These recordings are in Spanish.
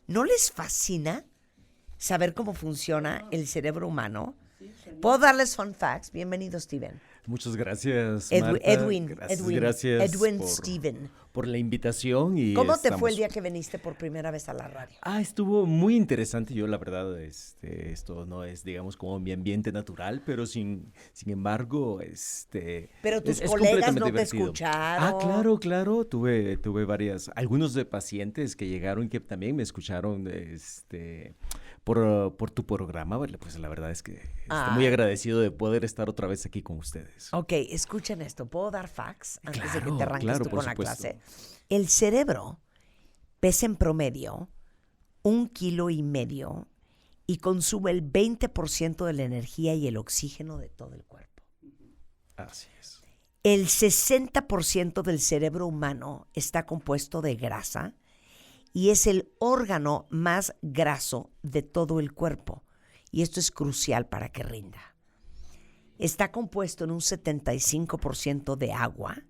¿No les fascina saber cómo funciona el cerebro humano? ¿Puedo darles fun facts? Bienvenido, Steven. Muchas gracias, Edwin, Marta. Edwin, Gracias Edwin Steven. por la invitación. Y ¿Cómo te fue el día que viniste por primera vez a la radio? Estuvo muy interesante. Yo, la verdad, esto no es, digamos, como mi ambiente natural, pero sin embargo, Pero tus es colegas completamente no te divertido. escucharon. Claro. Tuve algunos de pacientes que llegaron y que también me escucharon, por tu programa. Pues la verdad es que estoy muy agradecido de poder estar otra vez aquí con ustedes. Ok, escuchen esto. ¿Puedo dar facts antes de que te arranques Claro, tú por con la supuesto. clase? El cerebro pesa en promedio 1,5 kilos y consume el 20% de la energía y el oxígeno de todo el cuerpo. Así es. El 60% del cerebro humano está compuesto de grasa y es el órgano más graso de todo el cuerpo. Y esto es crucial para que rinda. Está compuesto en un 75% de agua,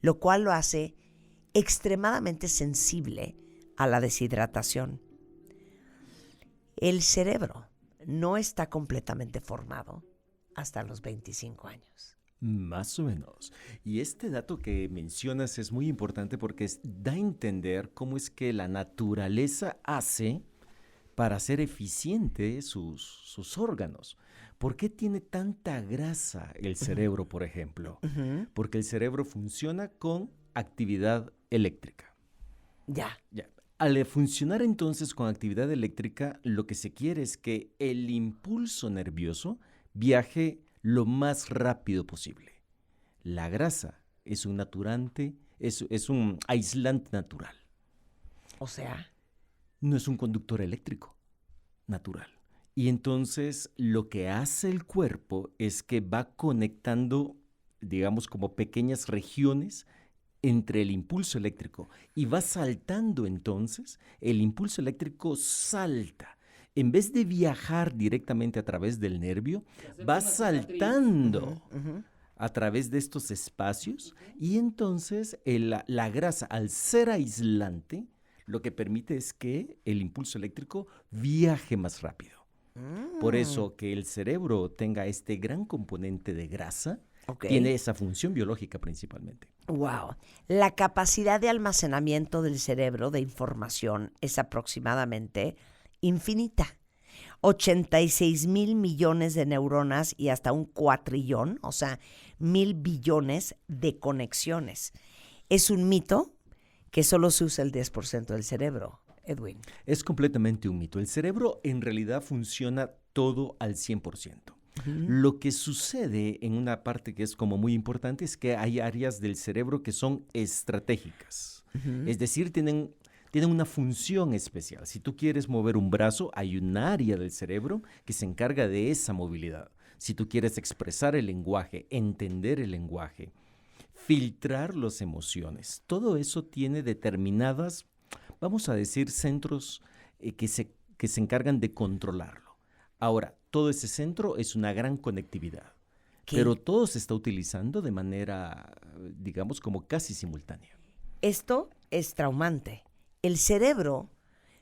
lo cual lo hace extremadamente sensible a la deshidratación. El cerebro no está completamente formado hasta los 25 años. Más o menos. Y este dato que mencionas es muy importante porque da a entender cómo es que la naturaleza hace para hacer eficiente sus órganos. ¿Por qué tiene tanta grasa el cerebro, por ejemplo? Porque el cerebro funciona con actividad eléctrica. Ya. Al funcionar entonces con actividad eléctrica, lo que se quiere es que el impulso nervioso viaje lo más rápido posible. La grasa es un es un aislante natural. O sea, No es un conductor eléctrico natural. Y entonces lo que hace el cuerpo es que va conectando, digamos, como pequeñas regiones entre el impulso eléctrico y va saltando entonces, el impulso eléctrico salta. En vez de viajar directamente a través del nervio, va saltando a través de estos espacios y entonces la grasa, al ser aislante, lo que permite es que el impulso eléctrico viaje más rápido. Por eso que el cerebro tenga este gran componente de grasa, tiene esa función biológica principalmente. Wow. La capacidad de almacenamiento del cerebro de información es aproximadamente infinita. 86,000 millones de neuronas y hasta un cuatrillón, o sea, 1,000 billones de conexiones. Es un mito que solo se usa el 10% del cerebro, Edwin. Es completamente un mito. El cerebro en realidad funciona todo al 100%. Lo que sucede en una parte que es como muy importante es que hay áreas del cerebro que son estratégicas. Es decir, tienen una función especial. Si tú quieres mover un brazo, hay un área del cerebro que se encarga de esa movilidad. Si tú quieres expresar el lenguaje, entender el lenguaje, filtrar las emociones, todo eso tiene determinadas, vamos a decir, centros que se encargan de controlarlo. Ahora, todo ese centro es una gran conectividad, pero todo se está utilizando de manera, digamos, como casi simultánea. Esto es traumante. El cerebro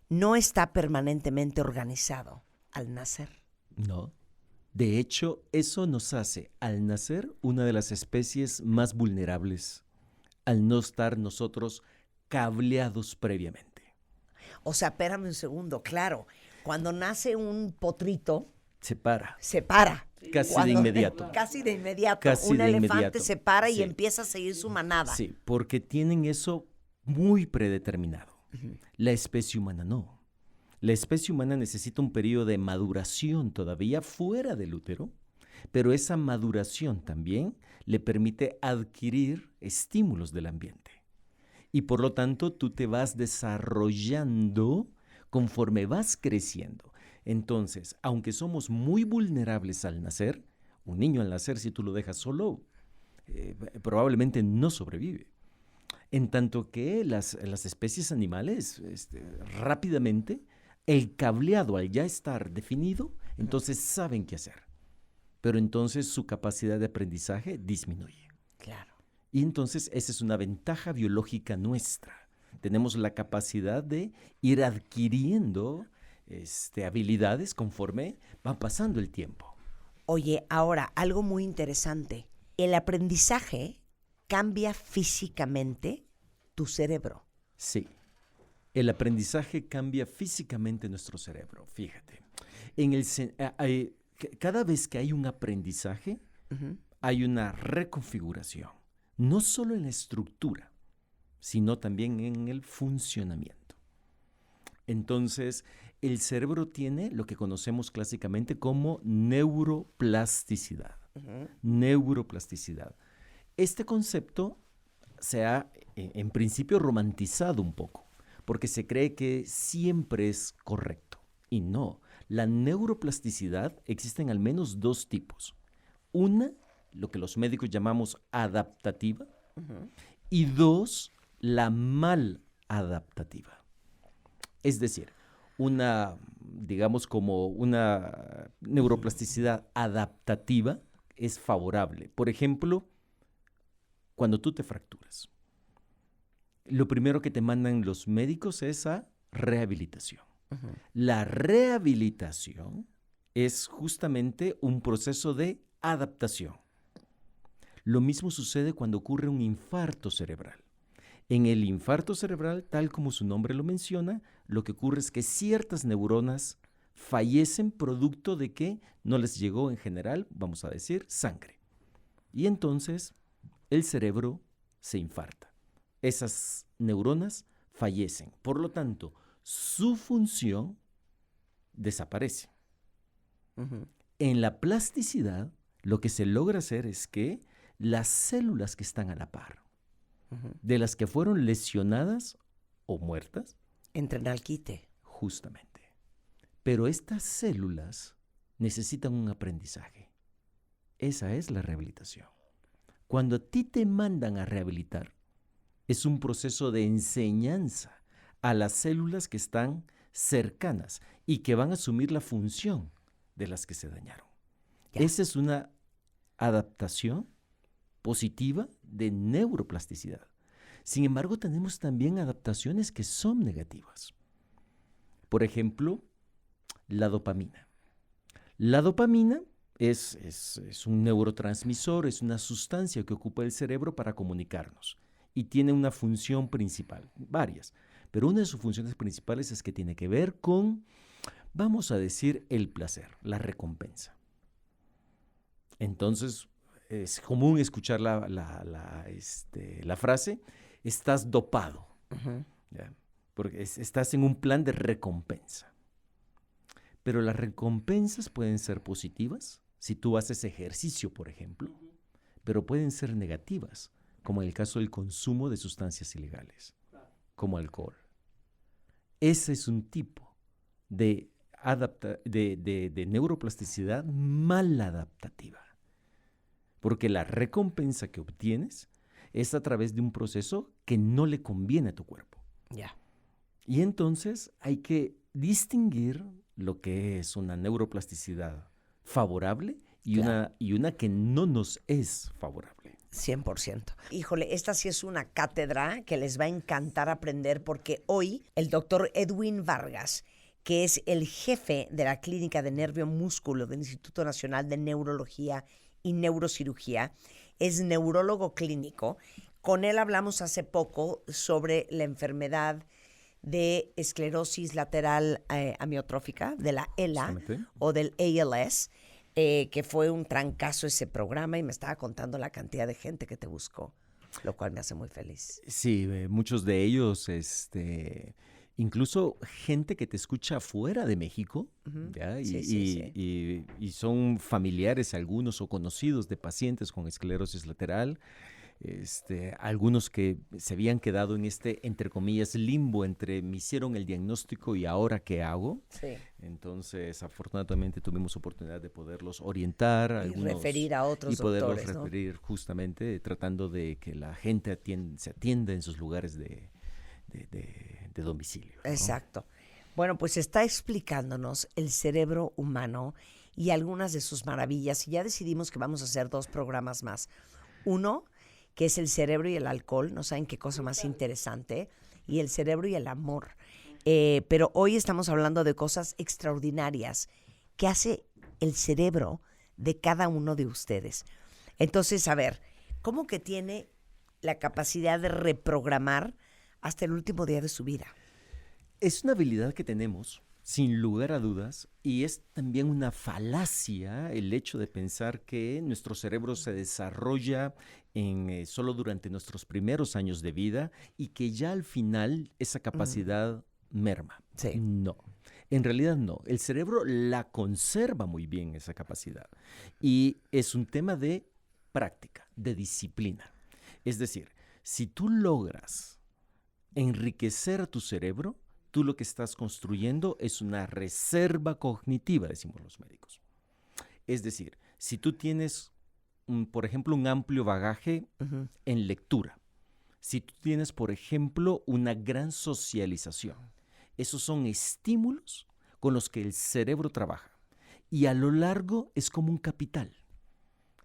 no está permanentemente organizado al nacer. No. De hecho, eso nos hace, al nacer, una de las especies más vulnerables, al no estar nosotros cableados previamente. O sea, espérame un segundo, claro. Cuando nace un potrito, se para. Casi de inmediato. Casi de inmediato. Casi un de elefante inmediato. se para y Sí. empieza a seguir su manada. Sí, porque tienen eso muy predeterminado. La especie humana no. La especie humana necesita un periodo de maduración todavía fuera del útero, pero esa maduración también le permite adquirir estímulos del ambiente. Y por lo tanto, tú te vas desarrollando conforme vas creciendo. Entonces, aunque somos muy vulnerables al nacer, un niño al nacer, si tú lo dejas solo, probablemente no sobrevive. En tanto que las especies animales, rápidamente, el cableado al ya estar definido, entonces saben qué hacer. Pero entonces su capacidad de aprendizaje disminuye. Claro. Y entonces esa es una ventaja biológica nuestra. Tenemos la capacidad de ir adquiriendo habilidades conforme va pasando el tiempo. Oye, ahora, algo muy interesante. El aprendizaje cambia físicamente tu cerebro. Sí, el aprendizaje cambia físicamente nuestro cerebro, fíjate. Cada vez que hay un aprendizaje, hay una reconfiguración, no solo en la estructura, sino también en el funcionamiento. Entonces, el cerebro tiene lo que conocemos clásicamente como neuroplasticidad. Neuroplasticidad. Este concepto se ha, en principio, romantizado un poco, porque se cree que siempre es correcto. Y no, la neuroplasticidad existen al menos dos tipos. Una, lo que los médicos llamamos adaptativa, y dos, la maladaptativa. Es decir, digamos como una neuroplasticidad adaptativa es favorable. Por ejemplo, cuando tú te fracturas, lo primero que te mandan los médicos es a rehabilitación. La rehabilitación es justamente un proceso de adaptación. Lo mismo sucede cuando ocurre un infarto cerebral. En el infarto cerebral, tal como su nombre lo menciona, lo que ocurre es que ciertas neuronas fallecen producto de que no les llegó en general, vamos a decir, sangre. Y entonces el cerebro se infarta. Esas neuronas fallecen. Por lo tanto, su función desaparece. En la plasticidad, lo que se logra hacer es que las células que están a la par, de las que fueron lesionadas o muertas, entran al quite. Justamente. Pero estas células necesitan un aprendizaje. Esa es la rehabilitación. Cuando a ti te mandan a rehabilitar, es un proceso de enseñanza a las células que están cercanas y que van a asumir la función de las que se dañaron. Ya. Esa es una adaptación positiva de neuroplasticidad. Sin embargo, tenemos también adaptaciones que son negativas. Por ejemplo, la dopamina. La dopamina es un neurotransmisor, es una sustancia que ocupa el cerebro para comunicarnos y tiene una función principal, varias, pero una de sus funciones principales es que tiene que ver con, vamos a decir, el placer, la recompensa. Entonces, es común escuchar la frase, estás dopado, ¿ya? Porque estás en un plan de recompensa. Pero las recompensas pueden ser positivas, si tú haces ejercicio, por ejemplo, pero pueden ser negativas, como en el caso del consumo de sustancias ilegales, como alcohol. Ese es un tipo de neuroplasticidad maladaptativa, porque la recompensa que obtienes es a través de un proceso que no le conviene a tu cuerpo. Ya. Y entonces hay que distinguir lo que es una neuroplasticidad favorable y, claro, una que no nos es favorable. 100%. Híjole, esta sí es una cátedra que les va a encantar aprender, porque hoy el doctor Edwin Vargas, que es el jefe de la Clínica de Nervio Músculo del Instituto Nacional de Neurología y Neurocirugía, es neurólogo clínico. Con él hablamos hace poco sobre la enfermedad de esclerosis lateral amiotrófica, de la ELA o del ALS, que fue un trancazo ese programa, y me estaba contando la cantidad de gente que te buscó, lo cual me hace muy feliz. Sí, muchos de ellos, incluso gente que te escucha fuera de México, ¿ya? Y son familiares algunos o conocidos de pacientes con esclerosis lateral. Algunos que se habían quedado en entre comillas, limbo entre me hicieron el diagnóstico y ahora qué hago. Sí. Entonces, afortunadamente tuvimos oportunidad de poderlos orientar. Y referir a otros doctores, poderlos referir, ¿no? Justamente tratando de que la gente se atienda en sus lugares de domicilio, ¿no? Exacto. Bueno, pues está explicándonos el cerebro humano y algunas de sus maravillas. Y ya decidimos que vamos a hacer 2 programas más. Uno, que es el cerebro y el alcohol, no saben qué cosa más interesante. y el cerebro y el amor. Pero hoy estamos hablando de cosas extraordinarias que hace el cerebro de cada uno de ustedes. Entonces, a ver, ¿cómo que tiene la capacidad de reprogramar hasta el último día de su vida? Es una habilidad que tenemos, sin lugar a dudas, y es también una falacia el hecho de pensar que nuestro cerebro se desarrolla solo durante nuestros primeros años de vida y que ya al final esa capacidad merma. Sí. No, en realidad no. El cerebro la conserva muy bien esa capacidad y es un tema de práctica, de disciplina. Es decir, si tú logras enriquecer a tu cerebro, tú lo que estás construyendo es una reserva cognitiva, decimos los médicos. Es decir, si tú tienes, por ejemplo, un amplio bagaje en lectura, si tú tienes, por ejemplo, una gran socialización, esos son estímulos con los que el cerebro trabaja. Y a lo largo es como un capital.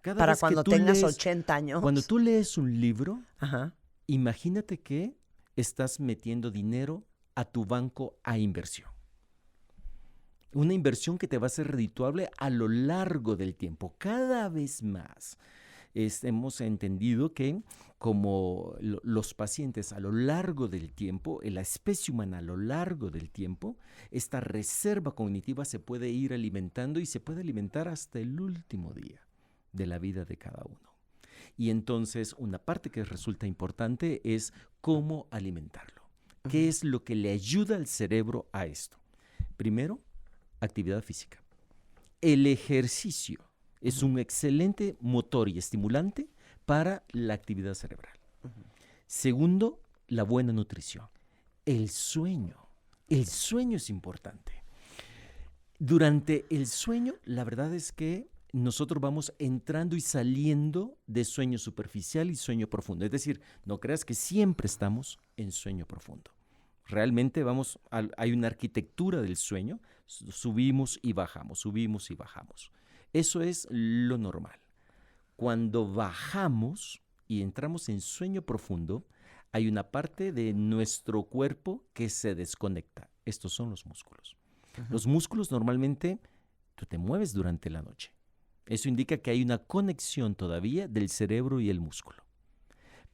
Cada Para vez cuando que tú tengas lees, 80 años. Cuando tú lees un libro, Ajá. imagínate que estás metiendo dinero a tu banco a inversión. Una inversión que te va a ser redituable a lo largo del tiempo, cada vez más. Hemos entendido que como los pacientes a lo largo del tiempo, la especie humana a lo largo del tiempo, esta reserva cognitiva se puede ir alimentando y se puede alimentar hasta el último día de la vida de cada uno. Y entonces una parte que resulta importante es cómo alimentarlo. ¿Qué es lo que le ayuda al cerebro a esto? Primero, actividad física. El ejercicio es un excelente motor y estimulante para la actividad cerebral. Segundo, la buena nutrición. El sueño. El sueño es importante. Durante el sueño, la verdad es que nosotros vamos entrando y saliendo de sueño superficial y sueño profundo. Es decir, no creas que siempre estamos en sueño profundo. Realmente hay una arquitectura del sueño, subimos y bajamos, subimos y bajamos. Eso es lo normal. Cuando bajamos y entramos en sueño profundo, hay una parte de nuestro cuerpo que se desconecta. Estos son los músculos. Los músculos normalmente tú te mueves durante la noche. Eso indica que hay una conexión todavía del cerebro y el músculo.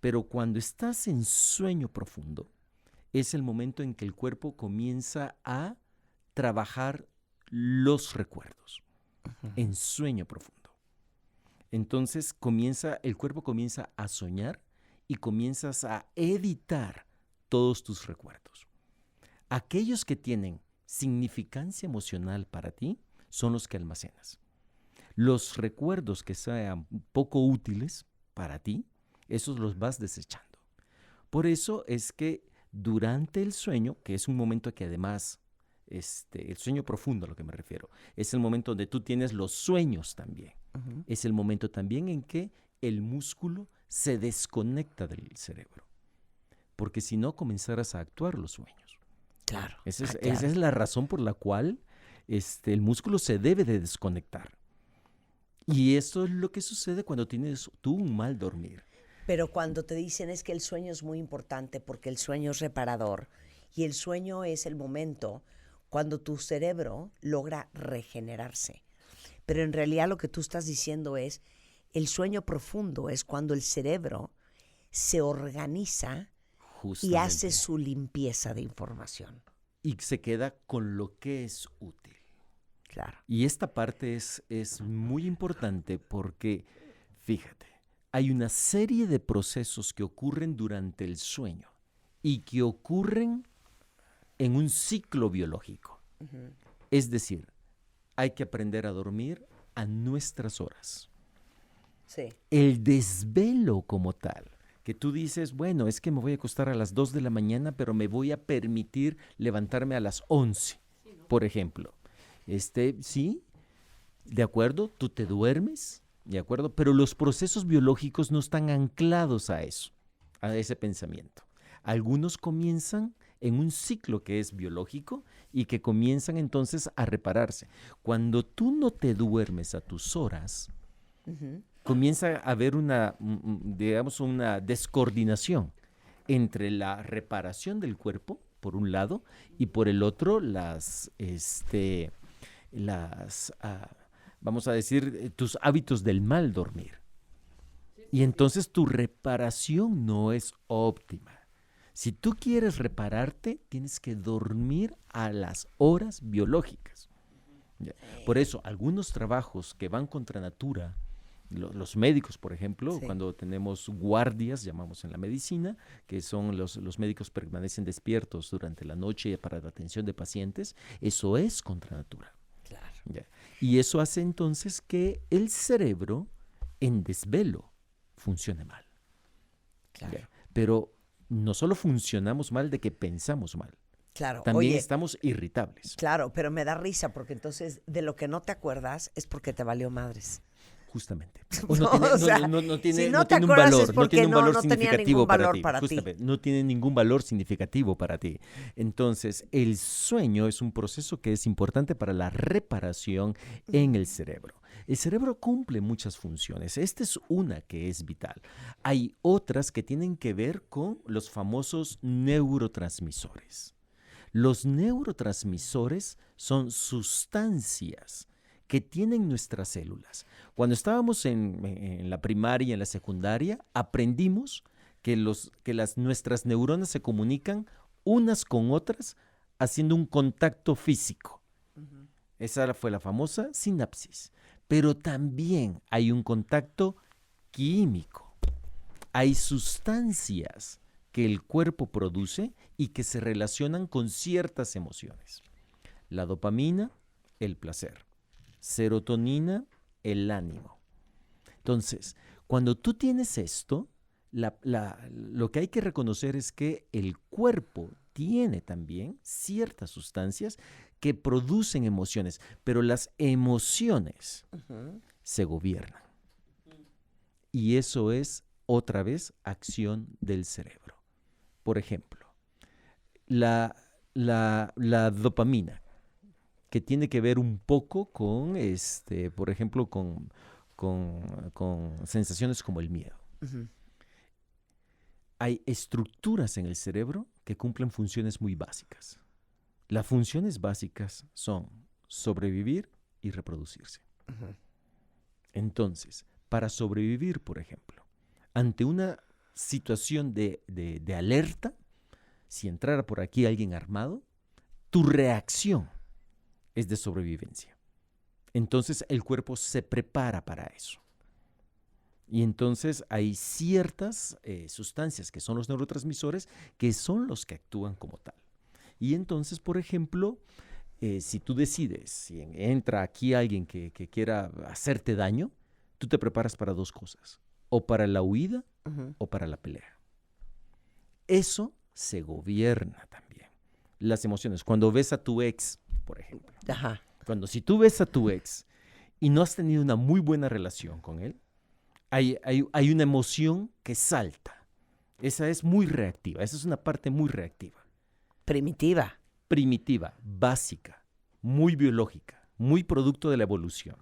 Pero cuando estás en sueño profundo, es el momento en que el cuerpo comienza a trabajar los recuerdos en sueño profundo. Entonces el cuerpo comienza a soñar y comienzas a editar todos tus recuerdos. Aquellos que tienen significancia emocional para ti son los que almacenas. Los recuerdos que sean poco útiles para ti, esos los vas desechando. Por eso es que durante el sueño, que es un momento que además, el sueño profundo a lo que me refiero, es el momento donde tú tienes los sueños también. Es el momento también en que el músculo se desconecta del cerebro. Porque si no, comenzarás a actuar los sueños. Claro. Esa es la razón por la cual el músculo se debe de desconectar. Y esto es lo que sucede cuando tienes tú un mal dormir. Pero cuando te dicen es que el sueño es muy importante porque el sueño es reparador y el sueño es el momento cuando tu cerebro logra regenerarse. Pero en realidad lo que tú estás diciendo es el sueño profundo es cuando el cerebro se organiza y hace su limpieza de información. Y se queda con lo que es útil. Claro. Y esta parte es muy importante porque, fíjate, hay una serie de procesos que ocurren durante el sueño y que ocurren en un ciclo biológico. Es decir, hay que aprender a dormir a nuestras horas. Sí. El desvelo como tal, que tú dices, bueno, es que me voy a acostar a las 2 de la mañana, pero me voy a permitir levantarme a las 11, por ejemplo. Sí, de acuerdo, tú te duermes, de acuerdo, pero los procesos biológicos no están anclados a eso, a ese pensamiento. Algunos comienzan en un ciclo que es biológico y que comienzan entonces a repararse. Cuando tú no te duermes a tus horas, comienza a haber una descoordinación entre la reparación del cuerpo, por un lado, y por el otro, vamos a decir, tus hábitos del mal dormir. Y entonces tu reparación no es óptima. Si tú quieres repararte, tienes que dormir a las horas biológicas. Por eso, algunos trabajos que van contra natura, los médicos, por ejemplo, cuando tenemos guardias, llamamos en la medicina, que son los médicos permanecen despiertos durante la noche para la atención de pacientes, eso es contra natura. Claro. Y eso hace entonces que el cerebro en desvelo funcione mal. Claro. Pero no solo funcionamos mal de que pensamos mal. Claro. También Oye, estamos irritables. claro, pero me da risa porque entonces de lo que no te acuerdas es porque te valió madres. Justamente. No tiene, si no no te tiene un acuerdas valor, es porque tiene un valor no tenía significativo ningún para valor ti. para ti. Justamente, no tiene ningún valor significativo para ti. Entonces, el sueño es un proceso que es importante para la reparación en el cerebro. El cerebro cumple muchas funciones. Esta es una que es vital. Hay otras que tienen que ver con los famosos neurotransmisores. Los neurotransmisores son sustancias que tienen nuestras células. Cuando estábamos en la primaria y en la secundaria, aprendimos que nuestras neuronas se comunican unas con otras haciendo un contacto físico. Uh-huh. Esa fue la famosa sinapsis. Pero también hay un contacto químico. Hay sustancias que el cuerpo produce y que se relacionan con ciertas emociones. La dopamina, el placer. Serotonina, el ánimo. Entonces, cuando tú tienes esto, lo que hay que reconocer es que el cuerpo tiene también ciertas sustancias que producen emociones, pero las emociones se gobiernan. Y eso es, otra vez, acción del cerebro. Por ejemplo, la dopamina, que tiene que ver un poco con, por ejemplo, con sensaciones como el miedo. Uh-huh. Hay estructuras en el cerebro que cumplen funciones muy básicas. Las funciones básicas son sobrevivir y reproducirse. Uh-huh. Entonces, para sobrevivir, por ejemplo, ante una situación de alerta, si entrara por aquí alguien armado, tu reacción es de sobrevivencia. Entonces el cuerpo se prepara para eso. Y entonces hay ciertas sustancias que son los neurotransmisores que son los que actúan como tal. Y entonces, por ejemplo, si tú decides, si entra aquí alguien que quiera hacerte daño, tú te preparas para dos cosas, o para la huida uh-huh. o para la pelea. Eso se gobierna también. Las emociones. Cuando ves a tu ex, por ejemplo. Ajá. Si tú ves a tu ex y no has tenido una muy buena relación con él, hay una emoción que salta. Esa es muy reactiva. Esa es una parte muy reactiva. Primitiva. Primitiva, básica, muy biológica, muy producto de la evolución.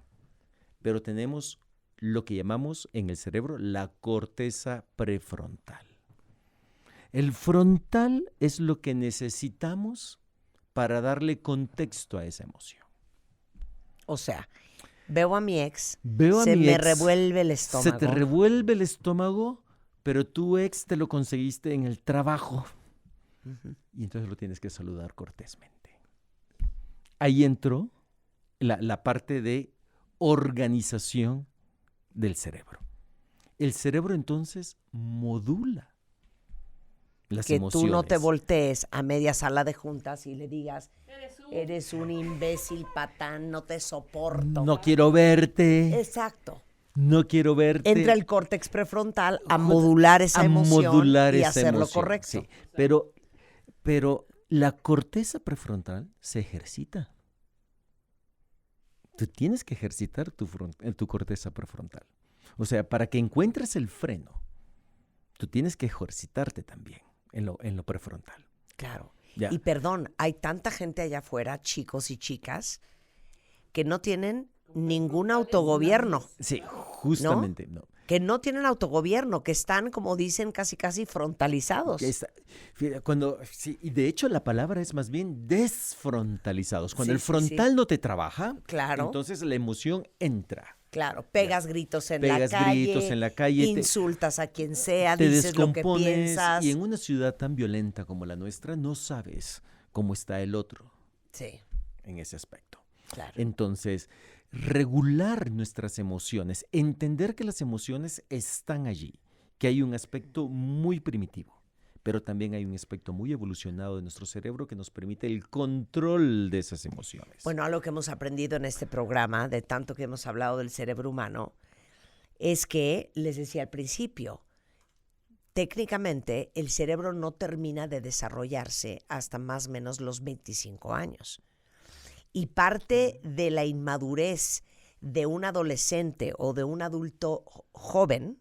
Pero tenemos lo que llamamos en el cerebro la corteza prefrontal. El frontal es lo que necesitamos para darle contexto a esa emoción. O sea, veo a mi ex, se me revuelve el estómago. Se te revuelve el estómago, pero tu ex te lo conseguiste en el trabajo. Uh-huh. Y entonces lo tienes que saludar cortésmente. Ahí entró la parte de organización del cerebro. El cerebro entonces modula las emociones. Que tú no te voltees a media sala de juntas y le digas, eres un imbécil patán, no te soporto. No quiero verte. Exacto. No quiero verte. Entra el córtex prefrontal a modular esa emoción y hacerlo correcto. Sí. Pero la corteza prefrontal se ejercita. Tú tienes que ejercitar tu corteza prefrontal. O sea, para que encuentres el freno, tú tienes que ejercitarte también en lo prefrontal. Claro. Ya. Y perdón, hay tanta gente allá afuera, chicos y chicas, que no tienen ningún autogobierno. Sí, justamente. ¿No? que no tienen autogobierno, que están, como dicen, casi frontalizados. Sí, y de hecho la palabra es más bien desfrontalizados. Cuando Sí, el sí, frontal sí. no te trabaja, Claro. entonces la emoción entra. Claro, pegas gritos en Pegas la calle, gritos en la calle, insultas a quien sea, te dices lo que descompones piensas. y en una ciudad tan violenta como la nuestra no sabes cómo está el otro Sí, en ese aspecto. claro. Entonces, regular nuestras emociones, entender que las emociones están allí, que hay un aspecto muy primitivo, pero también hay un aspecto muy evolucionado de nuestro cerebro que nos permite el control de esas emociones. Bueno, algo que hemos aprendido en este programa, de tanto que hemos hablado del cerebro humano, es que, les decía al principio, técnicamente el cerebro no termina de desarrollarse hasta más o menos los 25 años. Y parte de la inmadurez de un adolescente o de un adulto joven,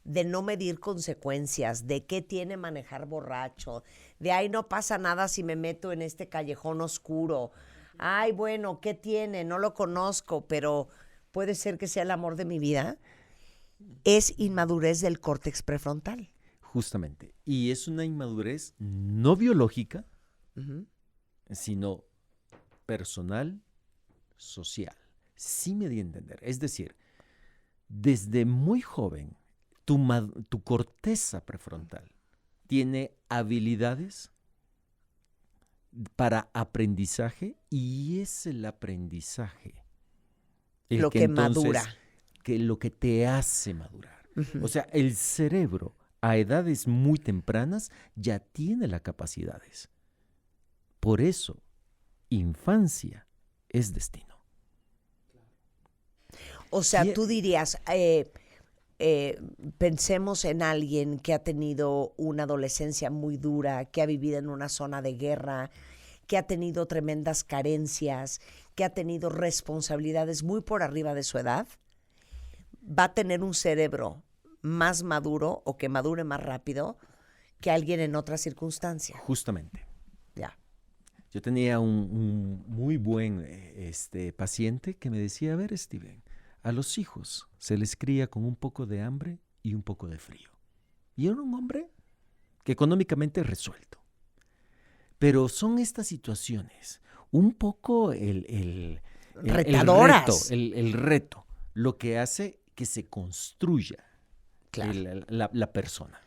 de no medir consecuencias, de qué tiene manejar borracho, de ay, no pasa nada si me meto en este callejón oscuro, ay, bueno, ¿qué tiene? No lo conozco, pero puede ser que sea el amor de mi vida, es inmadurez del córtex prefrontal. Justamente. Y es una inmadurez no biológica, sino personal, social. Sí me di a entender. Es decir, desde muy joven, tu corteza prefrontal tiene habilidades para aprendizaje y es el aprendizaje el Lo que madura. Lo que te hace madurar. O sea, el cerebro a edades muy tempranas ya tiene las capacidades. Por eso, infancia es destino. O sea, Sí, tú dirías, pensemos en alguien que ha tenido una adolescencia muy dura, que ha vivido en una zona de guerra, que ha tenido tremendas carencias, que ha tenido responsabilidades muy por arriba de su edad, va a tener un cerebro más maduro o que madure más rápido que alguien en otra circunstancia. justamente. Ya. Yo tenía un muy buen paciente que me decía, a ver, Steven, a los hijos se les cría con un poco de hambre y un poco de frío. Y era un hombre que económicamente resuelto. Pero son estas situaciones un poco Retadoras. el reto, lo que hace que se construya Claro. la persona.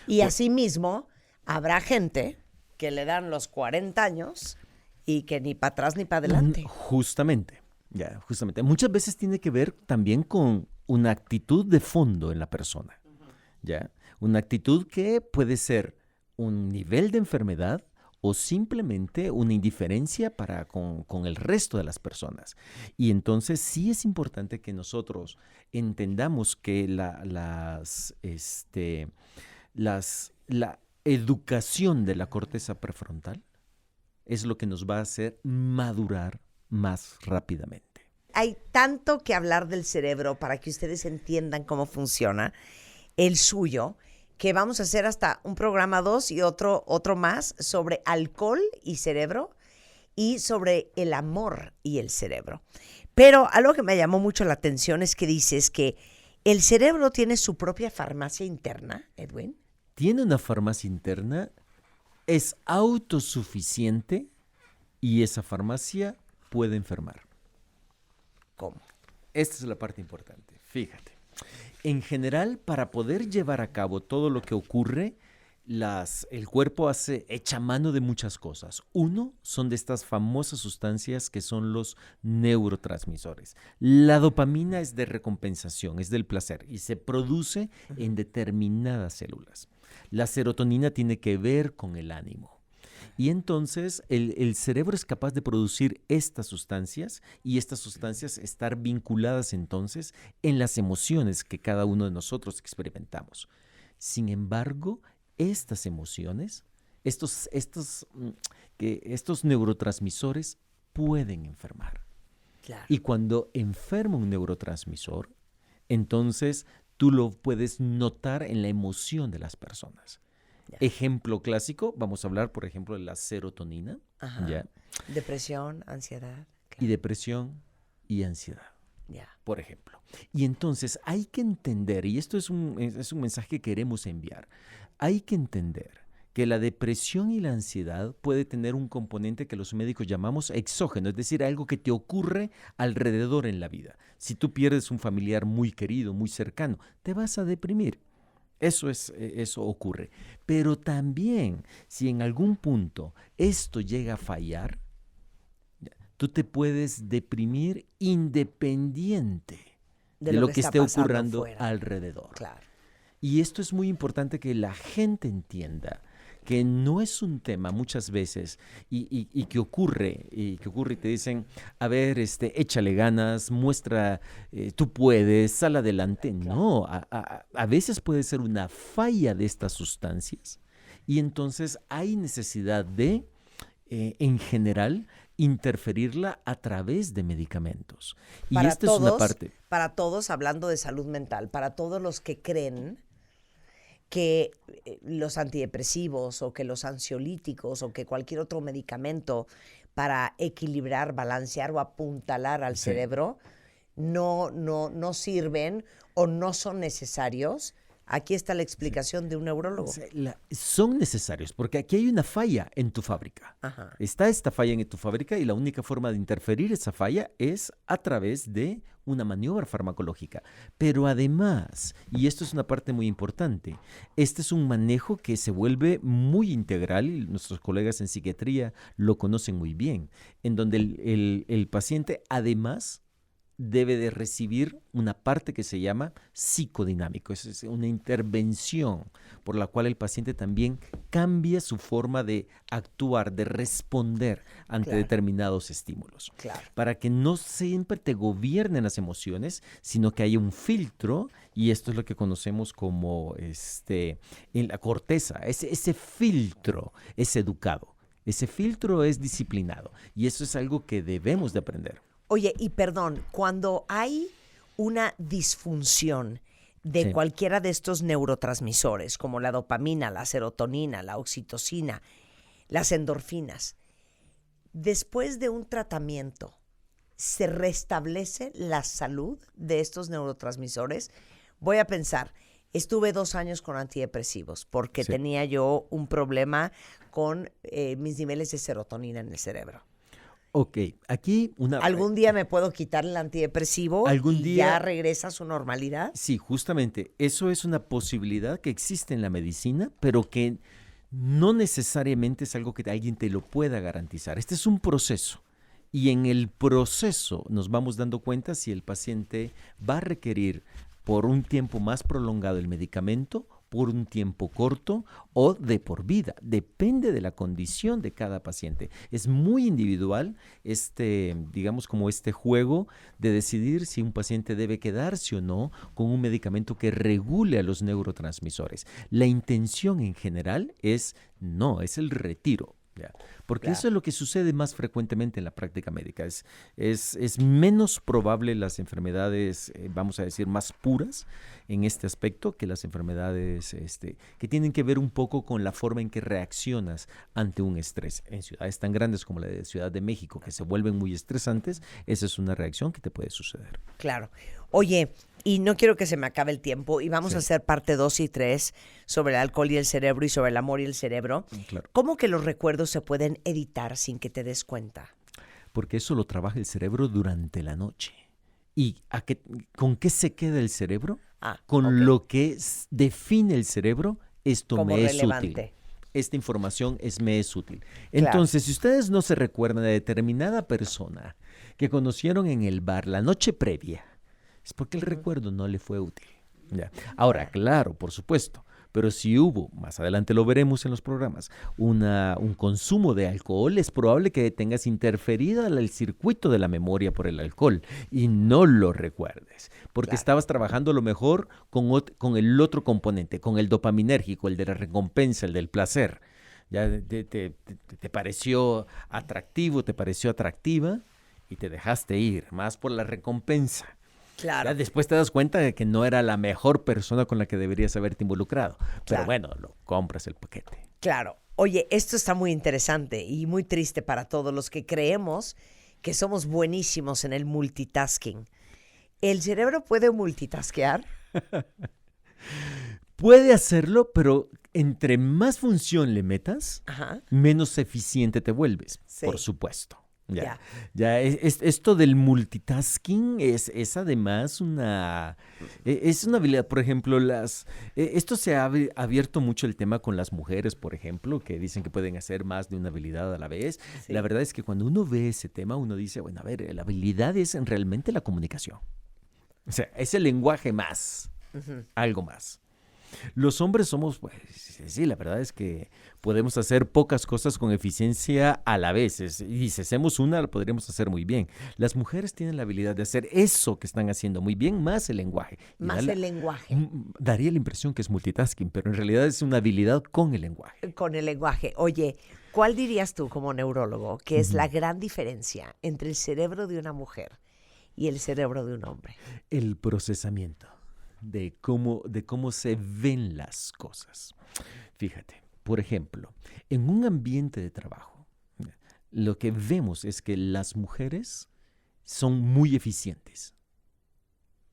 Y asimismo, habrá gente que le dan los 40 años y que ni para atrás ni para adelante. Justamente. Muchas veces tiene que ver también con una actitud de fondo en la persona. ¿Ya? Una actitud que puede ser un nivel de enfermedad o simplemente una indiferencia con el resto de las personas. Y entonces sí es importante que nosotros entendamos que la educación de la corteza prefrontal es lo que nos va a hacer madurar más rápidamente. Hay tanto que hablar del cerebro para que ustedes entiendan cómo funciona el suyo, que vamos a hacer hasta un programa 2 y otro más sobre alcohol y cerebro y sobre el amor y el cerebro. Pero algo que me llamó mucho la atención es que dices que el cerebro tiene su propia farmacia interna, Edwin. Tiene una farmacia interna, es autosuficiente y esa farmacia puede enfermar. ¿Cómo? Esta es la parte importante. Fíjate. En general, para poder llevar a cabo todo lo que ocurre, el cuerpo echa mano de muchas cosas. Uno son de estas famosas sustancias que son los neurotransmisores. La dopamina es de recompensación, es del placer y se produce en determinadas células. La serotonina tiene que ver con el ánimo. Y entonces el cerebro es capaz de producir estas sustancias y estas sustancias estar vinculadas entonces en las emociones que cada uno de nosotros experimentamos. Sin embargo, estas emociones, estos neurotransmisores pueden enfermar. Claro. Y cuando enferma un neurotransmisor, entonces tú lo puedes notar en la emoción de las personas. Ya. Ejemplo clásico, vamos a hablar, por ejemplo, de la serotonina. Ajá. ¿Ya? Depresión, ansiedad. Claro. Y depresión y ansiedad. Ya. por ejemplo. Y entonces hay que entender, y esto es un mensaje que queremos enviar, hay que entender que la depresión y la ansiedad puede tener un componente que los médicos llamamos exógeno, es decir, algo que te ocurre alrededor en la vida. Si tú pierdes un familiar muy querido, muy cercano, te vas a deprimir. Eso ocurre. Pero también, si en algún punto esto llega a fallar, tú te puedes deprimir independiente de lo que está esté pasando ocurriendo fuera. alrededor. Claro. Y esto es muy importante que la gente entienda que no es un tema muchas veces y que ocurre y te dicen, a ver, échale ganas, muestra, tú puedes, sal adelante. No, a veces puede ser una falla de estas sustancias y entonces hay necesidad de, en general, interferirla a través de medicamentos. Y Para esta es una parte. Para todos, hablando de salud mental, para todos los que creen que los antidepresivos o que los ansiolíticos o que cualquier otro medicamento para equilibrar, balancear o apuntalar al cerebro no sirven o no son necesarios. Aquí está la explicación de un neurólogo. Son necesarios porque aquí hay una falla en tu fábrica. Ajá. Está esta falla en tu fábrica y la única forma de interferir esa falla es a través de una maniobra farmacológica. Pero además, y esto es una parte muy importante, este es un manejo que se vuelve muy integral, y nuestros colegas en psiquiatría lo conocen muy bien, en donde el paciente además debe de recibir una parte que se llama psicodinámico. Es una intervención por la cual el paciente también cambia su forma de actuar, de responder ante determinados estímulos. Claro. Para que no siempre te gobiernen las emociones, sino que haya un filtro, y esto es lo que conocemos como en la corteza. Ese filtro es educado, ese filtro es disciplinado, y eso es algo que debemos de aprender. Oye, y perdón, cuando hay una disfunción de cualquiera de estos neurotransmisores, como la dopamina, la serotonina, la oxitocina, las endorfinas, después de un tratamiento, ¿se restablece la salud de estos neurotransmisores? Voy a pensar, estuve 2 años con antidepresivos porque tenía yo un problema con mis niveles de serotonina en el cerebro. Ok, aquí ¿Algún día me puedo quitar el antidepresivo y ya regresa a su normalidad? Sí, justamente. Eso es una posibilidad que existe en la medicina, pero que no necesariamente es algo que alguien te lo pueda garantizar. Este es un proceso. Y en el proceso nos vamos dando cuenta si el paciente va a requerir por un tiempo más prolongado el medicamento, por un tiempo corto o de por vida. Depende de la condición de cada paciente. Es muy individual digamos como este juego de decidir si un paciente debe quedarse o no con un medicamento que regule a los neurotransmisores. La intención en general es el retiro. ¿Ya? Porque eso es lo que sucede más frecuentemente en la práctica médica. Es menos probable las enfermedades, vamos a decir, más puras en este aspecto que las enfermedades que tienen que ver un poco con la forma en que reaccionas ante un estrés. En ciudades tan grandes como la de Ciudad de México, que se vuelven muy estresantes, esa es una reacción que te puede suceder. Claro. Oye, y no quiero que se me acabe el tiempo, y vamos a hacer parte 2 y 3 sobre el alcohol y el cerebro y sobre el amor y el cerebro. Claro. ¿Cómo que los recuerdos se pueden editar sin que te des cuenta? Porque eso lo trabaja el cerebro durante la noche. ¿Y con qué se queda el cerebro? Con lo que define el cerebro, esto como me relevante. Es útil. Esta información me es útil. Entonces, si ustedes no se recuerdan de determinada persona que conocieron en el bar la noche previa, es porque el recuerdo no le fue útil. ¿Ya? Ahora, claro, por supuesto, pero si hubo, más adelante lo veremos en los programas, un consumo de alcohol, es probable que tengas interferida el circuito de la memoria por el alcohol y no lo recuerdes, porque estabas trabajando a lo mejor con el otro componente, con el dopaminérgico, el de la recompensa, el del placer. Ya te pareció atractivo, te pareció atractiva y te dejaste ir, más por la recompensa. Claro. Ya después te das cuenta de que no era la mejor persona con la que deberías haberte involucrado. Pero bueno, lo compras el paquete. Claro. Oye, esto está muy interesante y muy triste para todos los que creemos que somos buenísimos en el multitasking. ¿El cerebro puede multitaskear? Puede hacerlo, pero entre más función le metas, Ajá. menos eficiente te vuelves, Sí. por supuesto. Ya. Ya esto del multitasking es además es una habilidad. Por ejemplo, esto se ha abierto mucho el tema con las mujeres, por ejemplo, que dicen que pueden hacer más de una habilidad a la vez. Sí. La verdad es que cuando uno ve ese tema, uno dice, bueno, a ver, la habilidad es realmente la comunicación. O sea, es el lenguaje más, algo más. Los hombres somos, pues, sí, la verdad es que podemos hacer pocas cosas con eficiencia a la vez. Y si hacemos una, la podríamos hacer muy bien. Las mujeres tienen la habilidad de hacer eso que están haciendo muy bien, más el lenguaje. Más el lenguaje. Daría la impresión que es multitasking, pero en realidad es una habilidad con el lenguaje. Con el lenguaje. Oye, ¿cuál dirías tú como neurólogo que es la gran diferencia entre el cerebro de una mujer y el cerebro de un hombre? El procesamiento de cómo se ven las cosas. Fíjate, por ejemplo, en un ambiente de trabajo, lo que vemos es que las mujeres son muy eficientes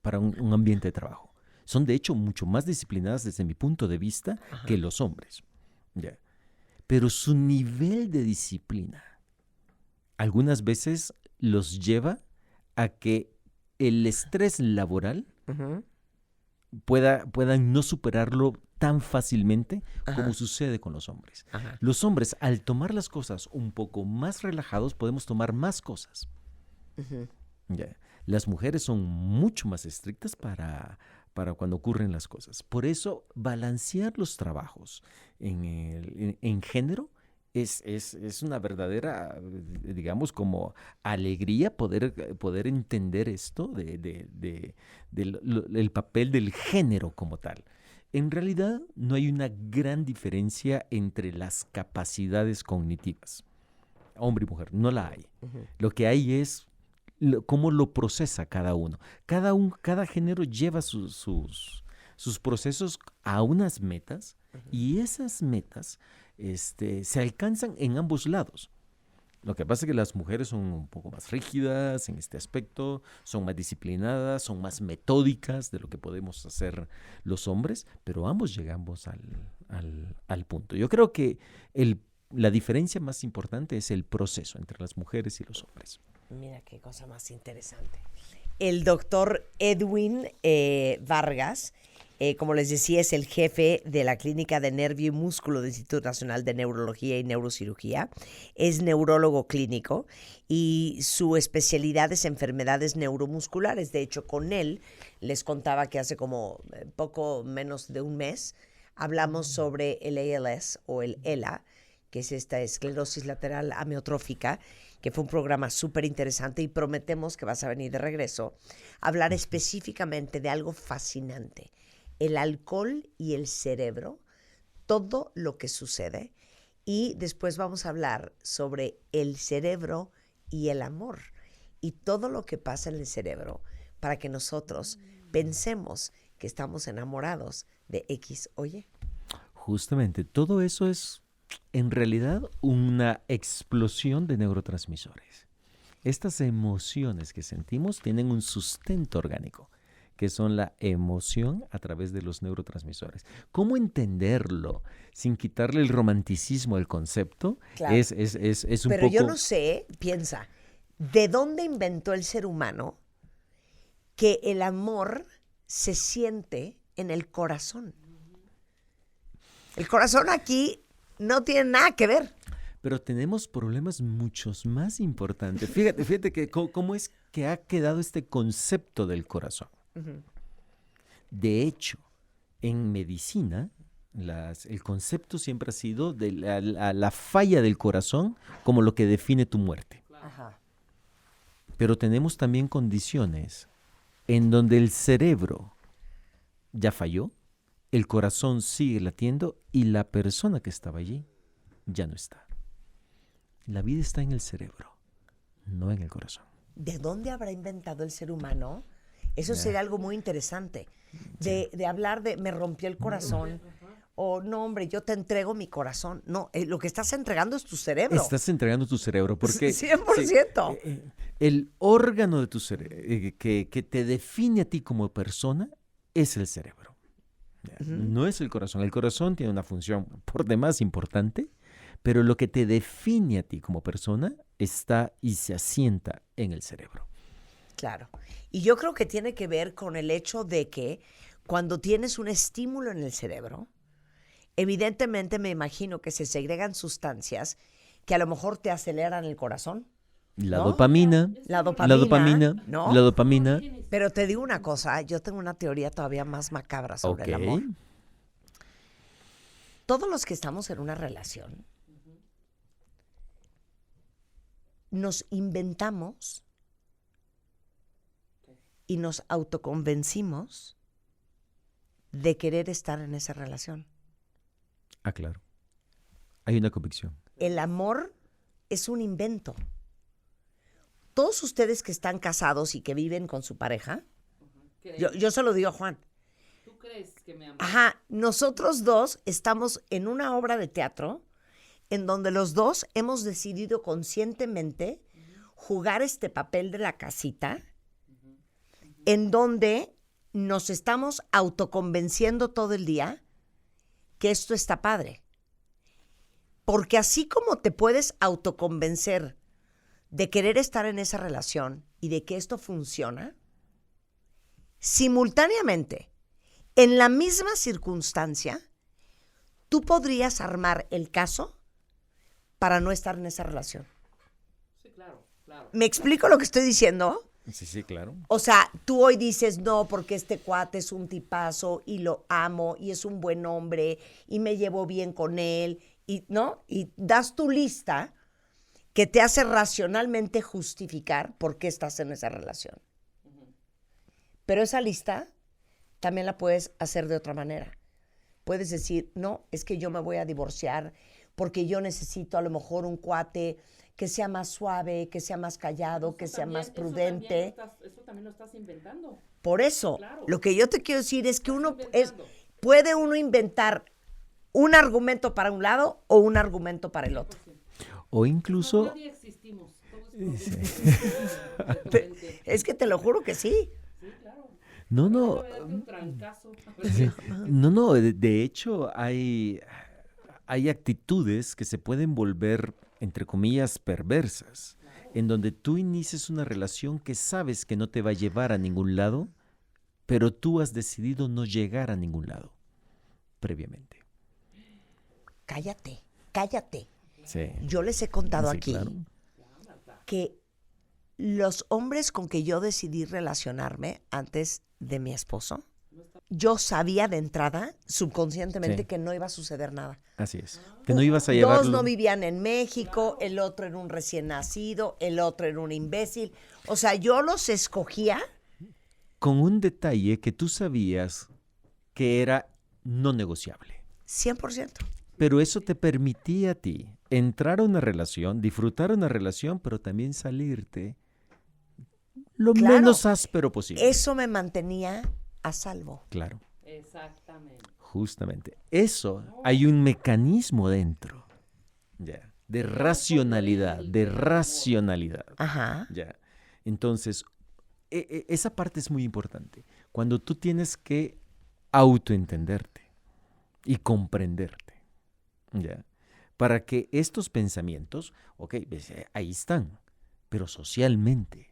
para un ambiente de trabajo. Son, de hecho, mucho más disciplinadas desde mi punto de vista que los hombres. ¿Ya? Pero su nivel de disciplina algunas veces los lleva a que el estrés laboral puedan no superarlo tan fácilmente como sucede con los hombres. Los hombres, al tomar las cosas un poco más relajados, podemos tomar más cosas. ¿Ya? Las mujeres son mucho más estrictas para cuando ocurren las cosas. Por eso, balancear los trabajos en género es una verdadera, digamos, como alegría poder entender esto del papel del género como tal. En realidad, no hay una gran diferencia entre las capacidades cognitivas, hombre y mujer, no la hay. Lo que hay es cómo lo procesa cada uno. Cada género lleva sus procesos a unas metas y esas metas se alcanzan en ambos lados. Lo que pasa es que las mujeres son un poco más rígidas en este aspecto, son más disciplinadas, son más metódicas de lo que podemos hacer los hombres, pero ambos llegamos al punto. Yo creo que la diferencia más importante es el proceso entre las mujeres y los hombres. Mira qué cosa más interesante. El doctor Edwin Vargas, como les decía, es el jefe de la Clínica de Nervio y Músculo del Instituto Nacional de Neurología y Neurocirugía. Es neurólogo clínico y su especialidad es enfermedades neuromusculares. De hecho, con él les contaba que hace como poco menos de un mes hablamos sobre el ALS o el ELA, que es esta esclerosis lateral amiotrófica, que fue un programa súper interesante y prometemos que vas a venir de regreso a hablar específicamente de algo fascinante. El alcohol y el cerebro, todo lo que sucede. Y después vamos a hablar sobre el cerebro y el amor y todo lo que pasa en el cerebro para que nosotros pensemos que estamos enamorados de X o Y. Justamente, todo eso es en realidad una explosión de neurotransmisores. Estas emociones que sentimos tienen un sustento orgánico, que son la emoción a través de los neurotransmisores. ¿Cómo entenderlo sin quitarle el romanticismo al concepto? Claro. Es un Pero poco... yo no sé, piensa, ¿de dónde inventó el ser humano que el amor se siente en el corazón? El corazón aquí no tiene nada que ver. Pero tenemos problemas muchos más importantes. Fíjate que cómo es que ha quedado este concepto del corazón. De hecho, en medicina, el concepto siempre ha sido de la falla del corazón como lo que define tu muerte. Ajá. Pero tenemos también condiciones en donde el cerebro ya falló, el corazón sigue latiendo y la persona que estaba allí ya no está. La vida está en el cerebro, no en el corazón. ¿De dónde habrá inventado el ser humano? Eso sería algo muy interesante. De hablar de me rompió el corazón. O no, hombre, yo te entrego mi corazón. No, lo que estás entregando es tu cerebro. Estás entregando tu cerebro porque... 100%. El órgano de tu que te define a ti como persona es el cerebro. No es el corazón. El corazón tiene una función por demás importante, pero lo que te define a ti como persona está y se asienta en el cerebro. Claro. Y yo creo que tiene que ver con el hecho de que cuando tienes un estímulo en el cerebro, evidentemente me imagino que se segregan sustancias que a lo mejor te aceleran el corazón. La ¿no? dopamina, La dopamina, ¿no? la dopamina. Pero te digo una cosa, yo tengo una teoría todavía más macabra sobre el amor. Todos los que estamos en una relación nos inventamos y nos autoconvencimos de querer estar en esa relación. Ah, claro. Hay una convicción. El amor es un invento. Todos ustedes que están casados y que viven con su pareja, yo se lo digo a Juan. ¿Tú crees que me amas? Ajá, nosotros dos estamos en una obra de teatro en donde los dos hemos decidido conscientemente jugar este papel de la casita, en donde nos estamos autoconvenciendo todo el día que esto está padre. Porque así como te puedes autoconvencer de querer estar en esa relación y de que esto funciona, simultáneamente, en la misma circunstancia, tú podrías armar el caso para no estar en esa relación. Sí, claro, claro. ¿Me explico lo que estoy diciendo? Sí, claro. O sea, tú hoy dices, no, porque este cuate es un tipazo y lo amo y es un buen hombre y me llevo bien con él, y, ¿no? Y das tu lista que te hace racionalmente justificar por qué estás en esa relación. Pero esa lista también la puedes hacer de otra manera. Puedes decir, no, es que yo me voy a divorciar porque yo necesito a lo mejor un cuate que sea más suave, que sea más callado, que sea más prudente. Eso también lo estás inventando. Por eso, Claro. lo que yo te quiero decir es que puede uno inventar un argumento para un lado o un argumento para el otro. O incluso... Nadie existimos. Todos producto. Es que te lo juro que sí. Sí, claro. No. Un trancazo. No, de hecho hay actitudes que se pueden volver, entre comillas, perversas, en donde tú inicies una relación que sabes que no te va a llevar a ningún lado, pero tú has decidido no llegar a ningún lado previamente. Cállate. Sí. Yo les he contado Sí, aquí claro. que los hombres con que yo decidí relacionarme antes de mi esposo, yo sabía de entrada, subconscientemente, Sí. que no iba a suceder nada. Así es. Que no ibas a llevarlo. Dos no vivían en México, el otro era un recién nacido, el otro era un imbécil. O sea, yo los escogía. Con un detalle que tú sabías que era no negociable. 100%. Pero eso te permitía a ti entrar a una relación, disfrutar una relación, pero también salirte lo Claro. menos áspero posible. Eso me mantenía a salvo. Claro, Exactamente. justamente. Eso, hay un mecanismo dentro, ya, de racionalidad, Ajá. ya. Entonces, esa parte es muy importante. Cuando tú tienes que autoentenderte y comprenderte, ya, para que estos pensamientos, ok, ahí están, pero socialmente,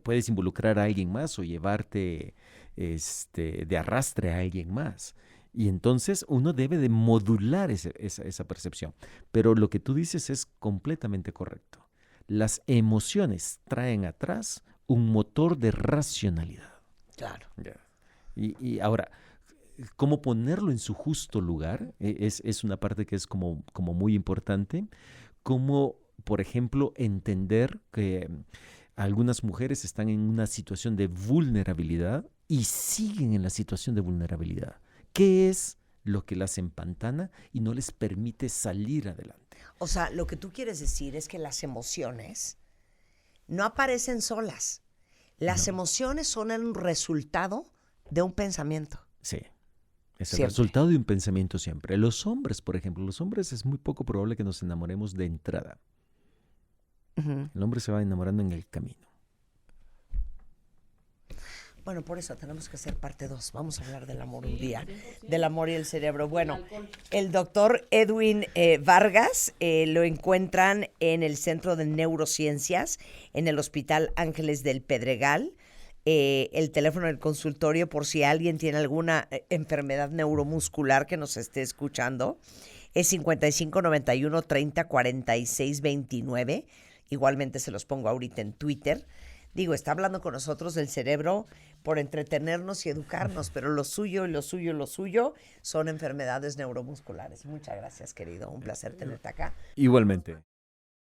puedes involucrar a alguien más o llevarte de arrastre a alguien más. Y entonces uno debe de modular esa percepción. Pero lo que tú dices es completamente correcto. Las emociones traen atrás un motor de racionalidad. Claro. Ya. Y ahora, cómo ponerlo en su justo lugar es una parte que es como muy importante. Como, por ejemplo, entender que algunas mujeres están en una situación de vulnerabilidad y siguen en la situación de vulnerabilidad. ¿Qué es lo que las empantana y no les permite salir adelante? O sea, lo que tú quieres decir es que las emociones no aparecen solas. Las emociones son el resultado de un pensamiento. Sí. Es el Siempre. resultado de un pensamiento siempre. Los hombres, por ejemplo, los hombres es muy poco probable que nos enamoremos de entrada. Ujú. El hombre se va enamorando en el camino. Bueno, por eso tenemos que hacer parte 2. Vamos a hablar del amor un Sí, día. 100%. Del amor y el cerebro. Bueno, Alcohol. el doctor Edwin Vargas lo encuentran en el Centro de Neurociencias, en el Hospital Ángeles del Pedregal. El teléfono del consultorio, por si alguien tiene alguna enfermedad neuromuscular que nos esté escuchando, es 5591 30 46 29. Igualmente se los pongo ahorita en Twitter. Digo, está hablando con nosotros del cerebro por entretenernos y educarnos, pero lo suyo y lo suyo y lo suyo son enfermedades neuromusculares. Muchas gracias, querido. Un placer tenerte acá. Igualmente.